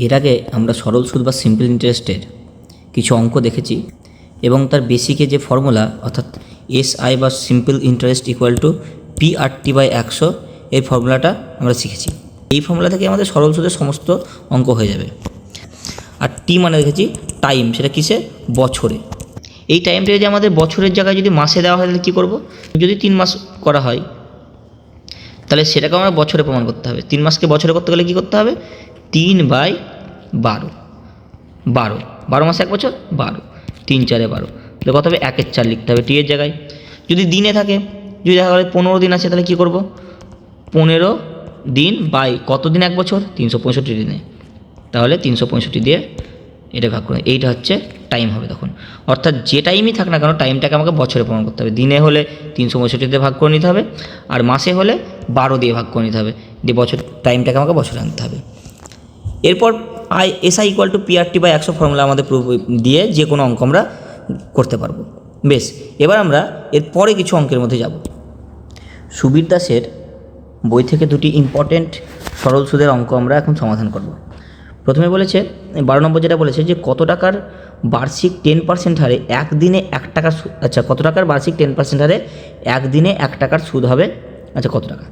এর আগে আমরা সরল সুদ বা সিম্পল ইন্টারেস্টের কিছু অঙ্ক দেখেছি এবং তার বেসিকে যে ফর্মুলা অর্থাৎ এসআই বা simple interest equal to PRT/100 এই ফর্মুলাটা আমরা শিখেছি। এই ফর্মুলা থেকে আমাদের সরল সুদের সমস্ত অঙ্ক হয়ে যাবে। আর টি মানে দেখেছি টাইম, সেটা কিসে? বছরে। এই টাইমটা যদি আমাদের বছরের জায়গায় যদি মাসে দেওয়া হয় তাহলে কী করবো? যদি 3 মাস করা হয় তাহলে সেটাকে আমরা বছরে প্রমাণ করতে হবে। 3 মাসকে বছরে করতে গেলে কী করতে হবে? 3/12 12 মাসে 1 বছর 12, 3 4 12, তাহলে কত হবে? 1 4 লিখতে হবে টি এর জায়গায়। যদি দিনে থাকে, যদি দেখা গেলে 15 দিন আছে তাহলে কী করব? 15 দিন বাই কত দিন 1 বছর? 365 দিনে, তাহলে 365 দিয়ে এটা ভাগ করে, এইটা হচ্ছে টাইম হবে তখন। অর্থাৎ যে টাইমই থাক না কেন টাইমটাকে আমাকে বছরে প্রমাণ করতে হবে। দিনে হলে 365 দিয়ে ভাগ করে নিতে হবে, আর মাসে হলে 12 দিয়ে ভাগ করে নিতে হবে, দিয়ে বছর টাইমটাকে আমাকে বছরে আনতে হবে। এরপর SI equal two PRT/100 formula আমাদের দিয়ে যে কোনো অঙ্ক আমরা করতে পারবো। বেশ, এবার আমরা এর পরে কিছু অঙ্কের মধ্যে যাব। সুবীর দাসের বই থেকে দুটি ইম্পর্টেন্ট সরল সুদের অঙ্ক আমরা এখন সমাধান করব। প্রথমে বলেছে 12 নম্বর যেটা বলেছে যে কত টাকার বার্ষিক 10% হারে একদিনে 1 টাকা, আচ্ছা কত টাকার বার্ষিক 10% হারে একদিনে 1 টাকার সুদ হবে, আচ্ছা কত টাকা।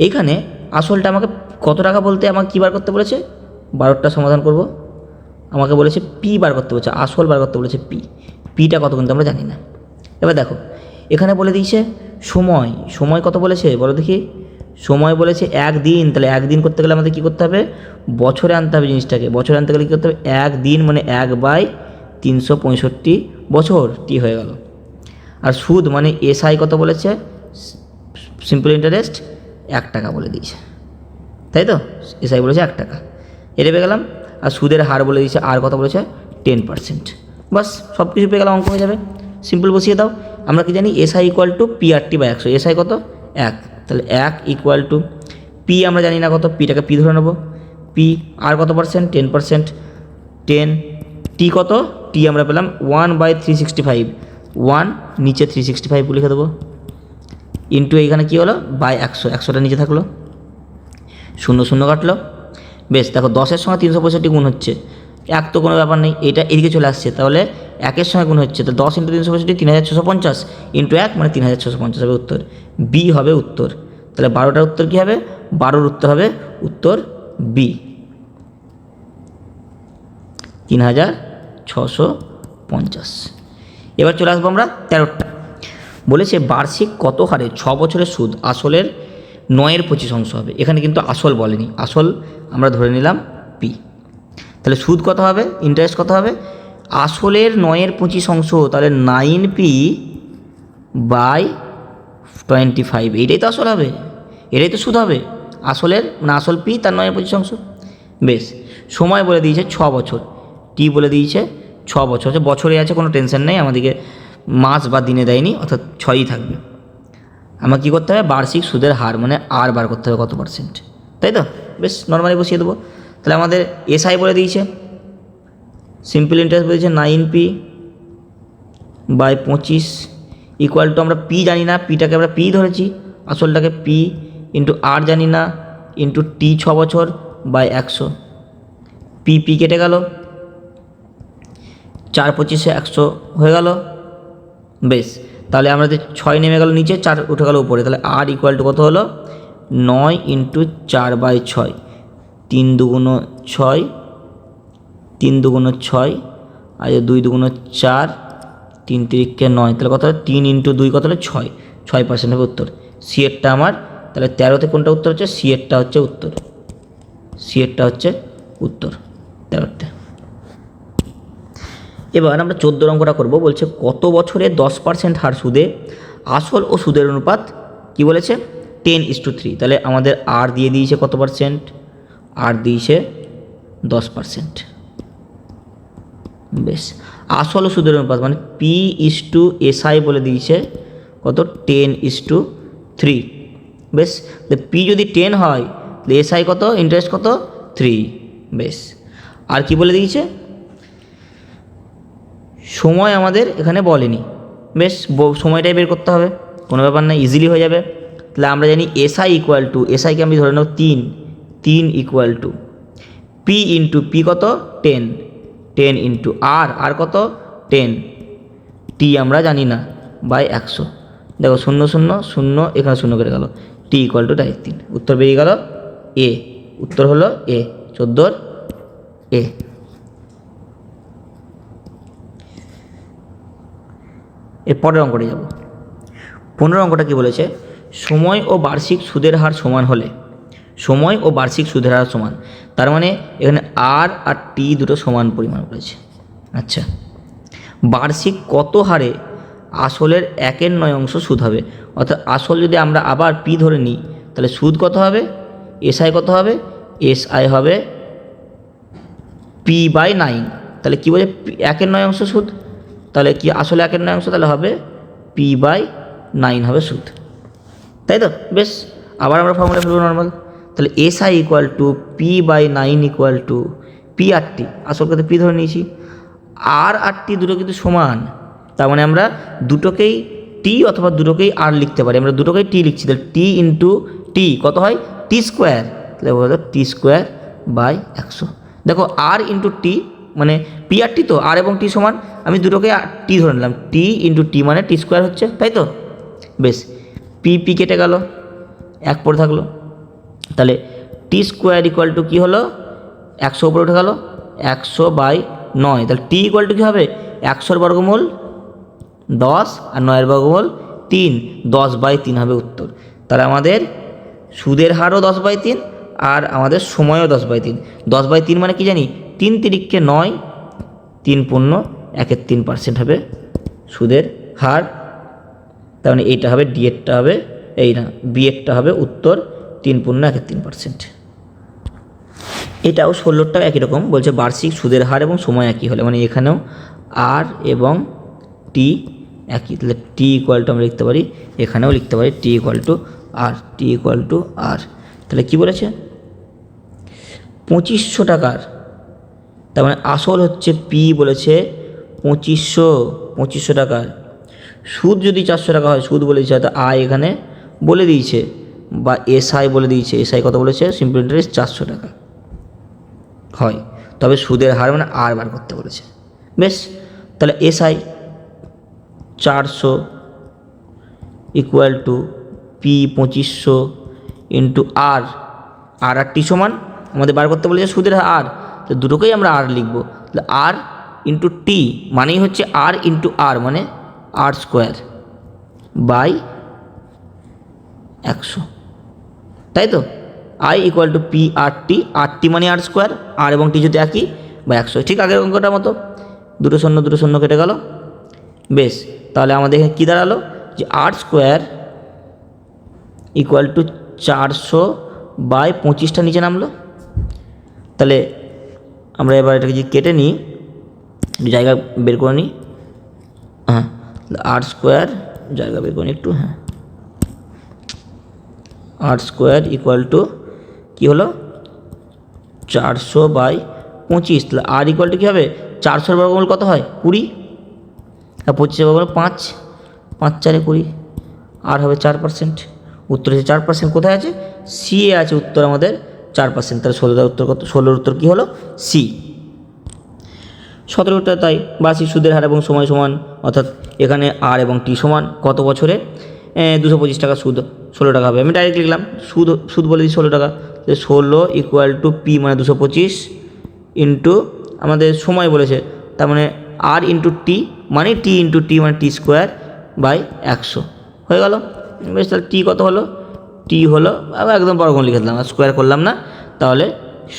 এইখানে আসলটা আমাকে কত টাকা বলতে আমাকে কী বার করতে বলেছে? 12টা সমাধান করব। আমাকে বলেছে পি বার করতে বলেছে, আসল বার করতে বলেছে পিটা কত কিন্তু আমরা জানি না। এবার দেখো এখানে বলে দিয়েছে সময় কত বলেছে বলো দেখি? সময় বলেছে 1 দিন, তাহলে 1 দিন করতে গেলে আমাদের কী করতে হবে? বছরে আনতে হবে জিনিসটাকে। বছরে আনতে গেলে কী করতে হবে? 1 দিন মানে 1/365 বছর, টি হয়ে গেল। আর সুদ মানে এসআই কত বলেছে? সিম্পল ইন্টারেস্ট 1 টাকা বলে দিয়েছে, তাই তো? এসআই বলেছে 1 টাকা, এটা পেয়ে গেলাম। আর সুদের হার বলে দিয়েছে, আর কত বলেছে? 10%। বাস সব কিছু পেয়ে গেলাম, অঙ্ক হয়ে যাবে। সিম্পল বসিয়ে দাও। আমরা কি জানি? SI equal two PRT/100। SI কত? 1, তাহলে 1 ইকুয়াল টু পি আমরা জানি না কত, পিটাকে পি ধরে নেবো। পি আর কত পার্সেন্ট? 10%। 10 টি কত? টি আমরা পেলাম 1/365, 1 নিচে 365 লিখে দেবো, ইন্টু এইখানে কী হলো? বাই 100, 100টা নিচে থাকলো, 0 কাটলো। বেশ, দেখো 10-এর সঙ্গে 365 গুণ হচ্ছে, 1 তো কোনো ব্যাপার নেই, এটা এদিকে চলে আসছে, তাহলে 1-এর সঙ্গে গুণ হচ্ছে, তো 10 × 365 3650, ইন্টু 1 মানে 3650 হবে উত্তর। বি হবে উত্তর। তাহলে 12টার উত্তর কী হবে? 12-র উত্তর হবে উত্তর বি, 3650। এবার চলে আসবো আমরা 13টা। বলেছে বার্ষিক কত হারে 6 বছরের সুদ আসলের 9/25 হবে। এখানে কিন্তু আসল বলেনি, আসল আমরা ধরে নিলাম পি। তাহলে সুদ কত হবে? ইন্টারেস্ট কত হবে? আসলের 9/25, তাহলে 9p/25, এইটাই তো আসল হবে, এটাই তো সুদ হবে আসলের, মানে আসল পি তার 9/25। বেশ, সময় বলে দিয়েছে 6 বছর, টি বলে দিয়েছে 6 বছর, বছরে আছে, কোনো টেনশন নেই, আমাদেরকে মাস বা দিনে দেয়নি, অর্থাৎ 6ই থাকবে। আমার কী করতে হবে? বার্ষিক সুদের হার মানে আর বার করতে হবে কত পার্সেন্ট, তাই তো? বেশ, নর্মালি বসিয়ে দেবো। তাহলে আমাদের এসআই বলে দিয়েছে, সিম্পল ইন্টারেস্ট বলেছে 9p/25 ইকুয়াল টু, আমরা পি জানি না, পিটাকে আমরা পি ধরেছি, আসলটাকে পি ইন্টু আর জানি না, ইন্টু টি 6 বছর বাই 100, পি কেটে গেল, 4/25 100 হয়ে গেল। বেশ, তাহলে আমাদের 6 নেমে গেল নিচে, 4 উঠে গেল উপরে, তাহলে আর ইকুয়াল টু কত হলো? 9 × 4/6, 3 2 6, 3 2 6, আর 2 2 4, 3 3 9, তাহলে কত হলো? 3 × 2 কত হলো? 6% হবে উত্তর। সি এরটা আমার, তাহলে 13তে কোনটা উত্তর হচ্ছে? সি এরটা হচ্ছে উত্তর, সি এরটা হচ্ছে উত্তর 13তে। এবার আমরা 14 অঙ্কটা করবো। বলছে কত বছরে 10% হার সুদে আসল ও সুদের অনুপাত কি বলেছে? 10:3। তাহলে আমাদের আর দিয়ে দিয়েছে কত পার্সেন্ট? আর দিয়েছে 10%। বেশ, আসল ও সুদের অনুপাত মানে P/SI বলে দিয়েছে কত? 10:3। বেশ, পি যদি 10 হয় তাহলে এসআই কত? ইন্টারেস্ট কত? 3। বেশ, আর কি বলে দিয়েছে? সময় আমাদের এখানে বলেনি। বেশ, সময়টাই বের করতে হবে, কোনো ব্যাপার না, ইজিলি হয়ে যাবে। তাহলে আমরা জানি এসআই ইকুয়াল টু, এসআইকে আমি ধরে নেব 3 equal to P into P কত 10, 10 ইন্টু আর কত 10, টি আমরা জানি না বাই 100। দেখো 0 0 0 এখানে 0 কেটে গেল, টি ইকুয়াল টু ডাইরেক্ট 3, উত্তর বেরিয়ে গেল এ। উত্তর হলো এ, 14 এ। এর পরের অঙ্কটা যাব। 15 অঙ্কটা কি বলেছে, সময় ও বার্ষিক সুদের হার সমান হলে, সময় ও বার্ষিক সুদের হার সমান, তার মানে এখানে আর টি দুটো সমান পরিমাণ করেছে। আচ্ছা, বার্ষিক কত হারে আসলের 1/9 সুদ হবে? অর্থাৎ আসল যদি আমরা আবার পি ধরে নিই তাহলে সুদ কত হবে, এসআই কত হবে, এসআই হবে p/9। তাহলে কী বলছে 1/9 সুদ, তাহলে কি আসলে 1/9, তাহলে হবে p/9 হবে সুদ, তাই তো? বেশ, আবার আমরা ফর্মুলা ফেলবো নর্মাল। তাহলে SI equal to p/9 equal to P R T, আসল কথা পি ধরে নিয়েছি, আর টি দুটো কিন্তু সমান, তার মানে আমরা দুটোকেই টি অথবা দুটোকেই আর লিখতে পারি, আমরা দুটোকেই টি লিখছি। তাহলে টি ইন্টু টি কত হয়, টি স্কোয়ার, তাহলে বলো টি স্কোয়ার বাই 100। দেখো আর ইন্টু টি মানে পি আর টি, তো আর এবং টি সমান, আমি দুটোকে টি ধরে নিলাম, টি ইন্টু টি মানে টি স্কোয়ার হচ্ছে, তাই তো? বেশ, পি কেটে গেল, 1 পড়ে থাকলো, তাহলে টি স্কোয়ার ইকুয়াল টু কী হলো, 100 উপরে উঠে গেল, 100/9। তাহলে টি ইকুয়াল টু কী হবে, 100 বর্গমূল 10 আর 9 বর্গমূল 3, 10/3 হবে উত্তর। তাহলে আমাদের সুদের হারও 10/3 আর আমাদের সময়ও 10/3। 10/3 মানে কি জানি, 3 তিরিক্ষে 9, 3 পূর্ণ 1/3% হবে সুদের হার। তার মানে এইটা হবে ডি এরটা হবে, এই না বি এরটা হবে উত্তর 3 পূর্ণ 1/3%। এটাও 16টাও একই রকম বলছে, বার্ষিক সুদের হার এবং সময় একই হলে, মানে এখানেও আর এবং টি একই, তাহলে টি ইকুয়াল টু আমরা লিখতে পারি, এখানেও লিখতে পারি T equal to R, T equal to R. তাহলে কী বলেছে, 2500 টাকার, তার মানে আসল হচ্ছে পি বলেছে 2500 টাকার, সুদ যদি 400 টাকা হয়, সুদ বলে দিয়েছে, হয়তো আয় এখানে বলে দিয়েছে বা এসআই বলে দিয়েছে, এসআই কত বলেছে, সিম্পল ইন্টারেস্ট 400 টাকা হয়, তবে সুদের হার মানে আর বার করতে বলেছে। বেশ, তাহলে SI 400 equal to P 2500 into R T সমান আমাদের বার করতে বলেছে সুদের আর, তো দুটোকেই আমরা আর লিখবো। তাহলে আর ইন্টু টি মানেই হচ্ছে আর ইন্টু আর মানে আর স্কোয়ার বাই 100, তাই তো? I equal to P R টি মানে আর স্কোয়ার, আর এবং টি যদি একই বা 100, ঠিক আগের অঙ্কটার মতো, দুটো শূন্য কেটে গেল। বেশ, তাহলে আমাদের এখানে কী দাঁড়ালো, যে আর স্কোয়ার ইকুয়াল টু 400/25টা নিচে নামলো। তাহলে আমরা এবার এটাকে যদি কেটে নিই, জায়গা বের করে নিই, হ্যাঁ আর স্কোয়ার জায়গা বের করে নিই একটু, হ্যাঁ আর স্কোয়ার ইকুয়াল টু কী হলো 400/25, তাহলে আর ইকুয়াল টু কী হবে, 400 বর্গমূল কত হয় 20, আর 25 বর্গমূল 5, 5 4 20, আর হবে 4%। উত্তর হচ্ছে 4%, কোথায় আছে, সি এ আছে উত্তর আমাদের 4%। তাহলে 16টার উত্তর কত, 16-র উত্তর কী হলো সি। 17টা তাই, বার্ষিক সুদের হার এবং সময় সমান, অর্থাৎ এখানে আর এবং টি সমান কত বছরে, 225 টাকা সুদ 16 টাকা হবে, আমি ডাইরেক্ট লিখলাম সুদ বলে দিই 16 টাকা, 16 ইকুয়াল টু পি মানে 225 ইন্টু আমাদের সময় বলেছে, তার মানে আর ইন্টু টি মানে টি ইন্টু টি মানে টি স্কোয়ার বাই 100 হয়ে গেল। বেশ, তাহলে টি কত হলো, টি হলো একদম বর্গমূল লিখে দিলাম, আর স্কোয়ার করলাম না, তাহলে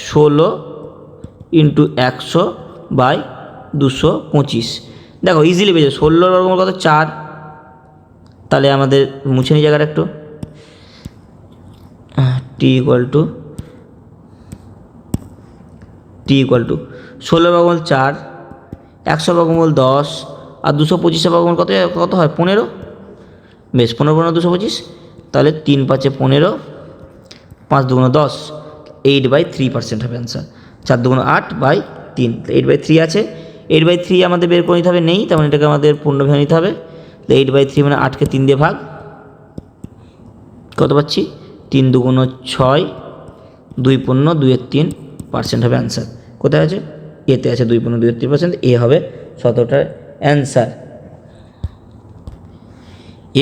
16 ইন্টু 100/225। দেখো ইজিলি পেয়েছে, 16 বর্গমূল কত 4, তাহলে আমাদের মুছে নিই জায়গাটা একটু, টি ইকুয়াল টু 16 বর্গমূল 4, 100 বর্গমূল 10, আর 225 বর্গমূল কত হয় 15। বেশ, 15 15 225, তাহলে 3 5 15, 5 2 10, 8/3% হবে অ্যান্সার। 4 2 8/3, 8/3 আছে, 8/3 আমাদের বের করে নিতে হবে, নেই, তেমন এটাকে আমাদের পূর্ণ ভেঙে নিতে হবে। 8/3 মানে 8কে 3 দিয়ে ভাগ, কত পাচ্ছি 3 2 6, 2 পূর্ণ 2 3 পার্সেন্ট হবে অ্যান্সার। কোথায় আছে? এতে আছে 2.2%, এ হবে 17টার অ্যান্সার।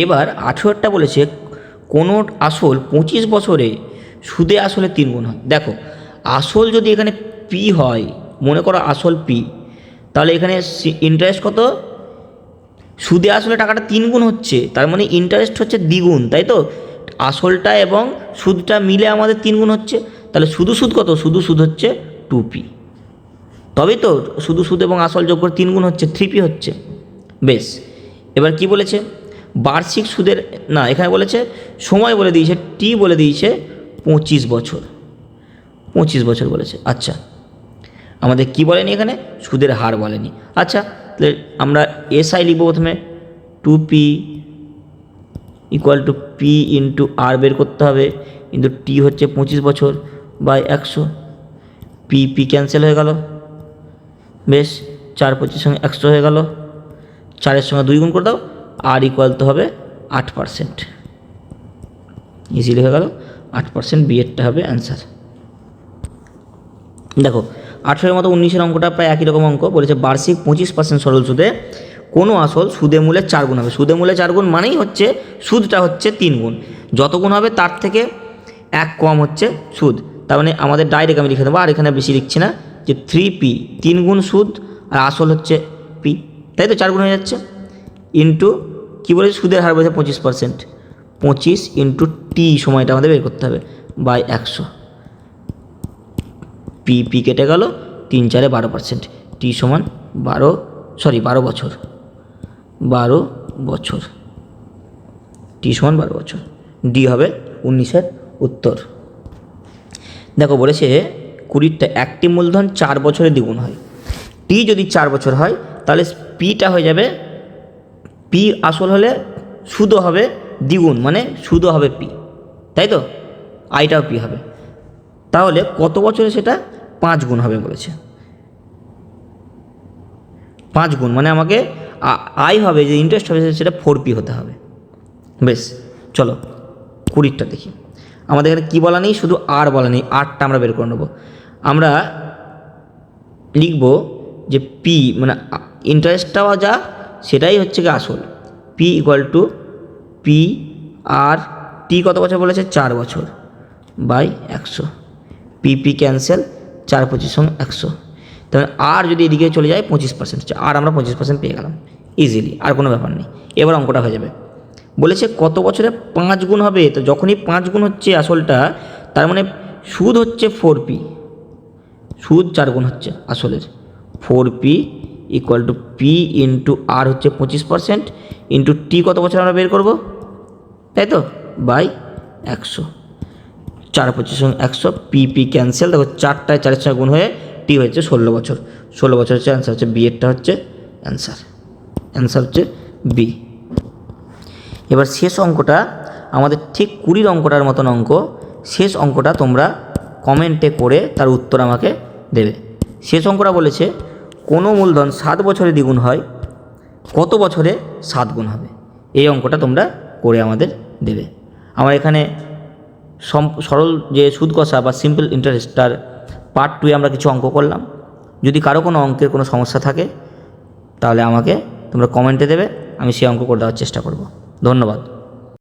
এবার 18টা বলেছে কোনো আসল 25 বছরে সুদে আসলে 3 গুণ হয়। দেখো আসল যদি এখানে পি হয়, মনে করো আসল পি, তাহলে এখানে ইন্টারেস্ট কত? সুদে আসলে টাকাটা 3 গুণ হচ্ছে, তার মানে ইন্টারেস্ট হচ্ছে দ্বিগুণ, তাই তো? আসলটা এবং সুদটা মিলে আমাদের 3 গুণ হচ্ছে, তাহলে শুধু সুদ কত? শুধু সুদ হচ্ছে 2p, তবেই তো শুধু সুদ এবং আসল যোগ করে 3 গুণ হচ্ছে, 3p হচ্ছে। বেশ, এবার কি বলেছে? বার্ষিক সুদের, না এখানে বলেছে সময় বলে দিয়েছে, টি বলে দিয়েছে 25 বছর, 25 বছর বলেছে। আচ্ছা, আমাদের কি বলেনি এখানে? সুদের হার বলেনি। আচ্ছা, তাহলে আমরা এসআই লিখব প্রথমে, 2p equal to P into R বের করতে হবে, কিন্তু টি হচ্ছে 25 বছর বাই 100, পি পি ক্যান্সেল হয়ে গেল। বেশ, 4 25 সঙ্গে 100 হয়ে গেল, 4-এর সঙ্গে 2 গুণ করে দাও, আর ইকুয়াল তো হবে 8%, ইজিলি হয়ে গেল 8%, বিয়েরটা হবে অ্যান্সার। দেখো 18-এর মতো 19-এর অঙ্কটা প্রায় একই রকম অঙ্ক বলেছে, বার্ষিক 25% সরল সুদে কোনো আসল সুদে মূলে 4 গুণ হবে। সুদে মূলে 4 গুণ মানেই হচ্ছে সুদটা হচ্ছে 3 গুণ, যত গুণ হবে তার থেকে 1 কম হচ্ছে সুদ। তার মানে আমাদের ডাইরেক্ট আমি লিখে দেবো, আর এখানে বেশি লিখছি না, যে 3p, 3 গুণ সুদ আর আসল হচ্ছে p, তাই তো 4 গুণ হয়ে যাচ্ছে, ইন্টু কী বলেছে? সুদের হার বলেছে 25%, 25 ইন্টু টি সময়টা আমাদের বের করতে হবে বাই 100, পি পি কেটে গেল, 3-4-এ 12%, টি সমান 12 বছর, 12 বছর, টি সমান 12 বছর, ডি হবে 19-এর উত্তর। দেখো বলেছে 20টা একটি মূলধন 4 বছরে দ্বিগুণ হয়। টি যদি 4 বছর হয় তাহলে পিটা হয়ে যাবে, পি আসল হলে সুদও হবে দ্বিগুণ, মানে সুদও হবে পি, তাই তো? আইটাও পি হবে, তাহলে কত বছরে সেটা 5 গুণ হবে বলেছে। 5 গুণ মানে আমাকে আই হবে, যে ইন্টারেস্ট হবে সেটা 4p হতে হবে। বেশ, চলো 20টা দেখি। আমাদের এখানে কী বলা নেই, শুধু আর বলা নেই, আরটা আমরা বের করে নেবো। আমরা লিখব যে পি মানে ইন্টারেস্টটাও যা সেটাই হচ্ছে কি আসল, P equal to P R টি কত বছর বলেছে? 4 বছর বাই 100, পি পি ক্যান্সেল, 4 25 সঙ্গে 100, তাহলে আর যদি এদিকে চলে যায় 25%, আর আমরা 25% পেয়ে গেলাম ইজিলি, আর কোনো ব্যাপার নেই। এবার অঙ্কটা হয়ে যাবে। বলেছে কত বছরে 5 গুণ হবে, তো যখনই 5 গুণ হচ্ছে আসলটা, তার মানে সুদ হচ্ছে 4p, সুদ 4 গুণ হচ্ছে আসলের, 4p equal to P into R হচ্ছে 25% ইন্টু টি কত বছর আমরা বের করবো, তাই তো, বাই 100, 4 25 সঙ্গে 100, পি পি ক্যান্সেল, দেখো 4টায় 4-এর সঙ্গে গুণ হয়ে টি হচ্ছে 16 বছর, 16 বছর হচ্ছে অ্যান্সার, হচ্ছে বি এরটা হচ্ছে অ্যান্সার, অ্যান্সার হচ্ছে বি। এবার শেষ অঙ্কটা আমাদের ঠিক 20-র অঙ্কটার মতন অঙ্ক, শেষ অঙ্কটা তোমরা কমেন্টে করে তার উত্তর আমাকে দেবে। শেষ অঙ্কটা বলেছে কোনো মূলধন 7 বছরে দ্বিগুণ হয়, কত বছরে 7 গুণ হবে? এই অঙ্কটা তোমরা করে আমাদের দেবে। আমার এখানে সরল যে সুদ কষা বা সিম্পল ইন্টারেস্টটার পার্ট 2 আমরা কিছু অঙ্ক করলাম। যদি কারো কোনো অঙ্কের কোনো সমস্যা থাকে তাহলে আমাকে তোমরা কমেন্টে দেবে, আমি সেই অঙ্ক করে দেওয়ার চেষ্টা করব। ধন্যবাদ।